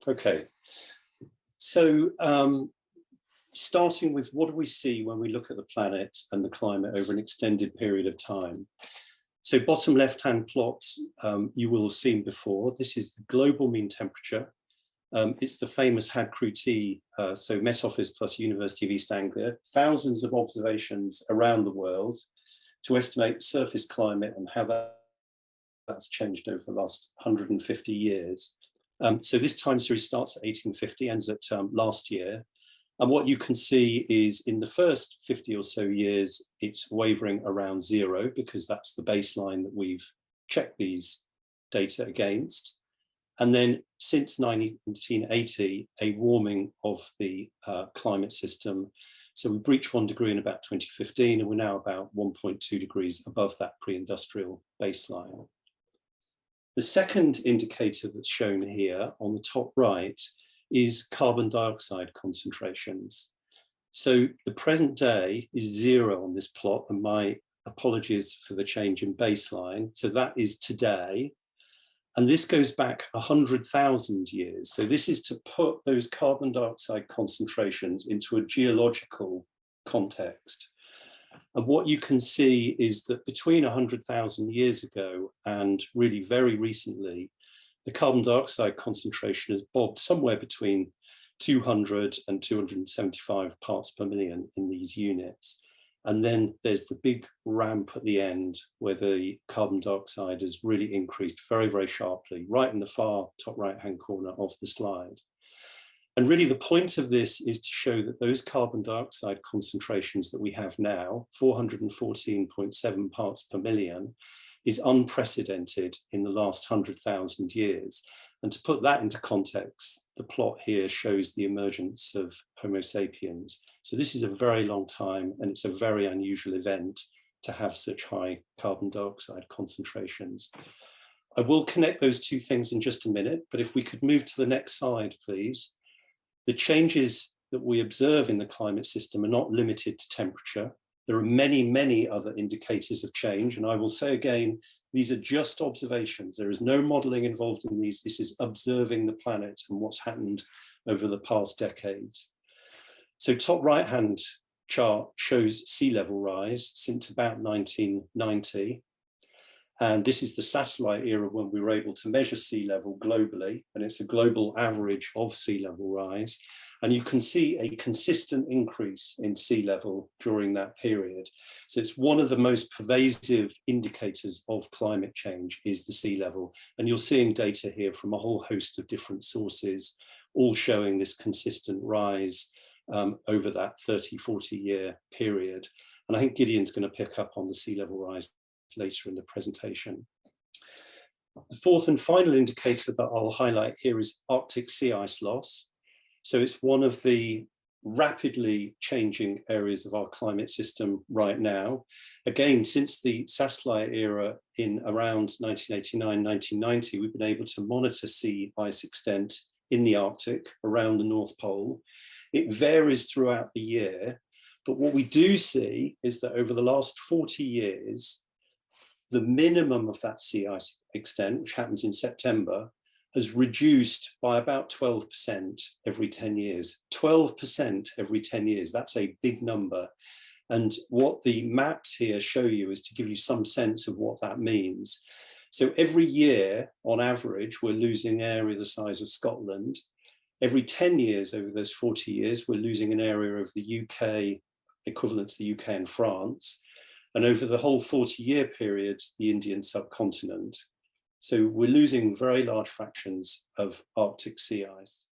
Okay, so starting with what do we see when we look at the planet and the climate over an extended period of time? So bottom left-hand plot, you will have seen before. This is the global mean temperature. It's the famous HAD-CRU-T, so Met Office plus University of East Anglia, thousands of observations around the world to estimate the surface climate and how that's changed over the last 150 years. So this time series starts at 1850, ends at last year. And what you can see is in the first 50 or so years, it's wavering around zero because that's the baseline that we've checked these data against. And then since 1980, a warming of the climate system. So we breached 1 degree in about 2015, and we're now about 1.2 degrees above that pre-industrial baseline. The second indicator that's shown here on the top right is carbon dioxide concentrations. So the present day is zero on this plot, and my apologies for the change in baseline. So that is today. And this goes back 100,000 years. So this is to put those carbon dioxide concentrations into a geological context. And what you can see is that between 100,000 years ago and really very recently, the carbon dioxide concentration has bobbed somewhere between 200 and 275 parts per million in these units. And then there's the big ramp at the end where the carbon dioxide has really increased very, very sharply, right in the far top right-hand corner of the slide. And really the point of this is to show that those carbon dioxide concentrations that we have now, 414.7 parts per million, is unprecedented in the last 100,000 years. And to put that into context, the plot here shows the emergence of Homo sapiens. So this is a very long time, and it's a very unusual event to have such high carbon dioxide concentrations. I will connect those two things in just a minute, but if we could move to the next slide, please. The changes that we observe in the climate system are not limited to temperature. There are many, many other indicators of change. And I will say again, these are just observations. There is no modeling involved in these. This is observing the planet and what's happened over the past decades. So top right-hand chart shows sea level rise since about 1990. And this is the satellite era when we were able to measure sea level globally, and it's a global average of sea level rise. And you can see a consistent increase in sea level during that period. So it's one of the most pervasive indicators of climate change is the sea level. And you're seeing data here from a whole host of different sources, all showing this consistent rise over that 30, 40-year period. And I think Gideon's going to pick up on the sea level rise later in the presentation. The fourth and final indicator that I'll highlight here is Arctic sea ice loss. So it's one of the rapidly changing areas of our climate system right now. Again, since the satellite era in around 1989, 1990, we've been able to monitor sea ice extent in the Arctic around the North Pole. It varies throughout the year, but what we do see is that over the last 40 years, the minimum of that sea ice extent, which happens in September, has reduced by about 12% every 10 years. 12% every 10 years, that's a big number. And what the maps here show you is to give you some sense of what that means. So every year, on average, we're losing an area the size of Scotland. Every 10 years over those 40 years, we're losing an area of the UK, equivalent to the UK and France. And over the whole 40-year period, the Indian subcontinent. So we're losing very large fractions of Arctic sea ice.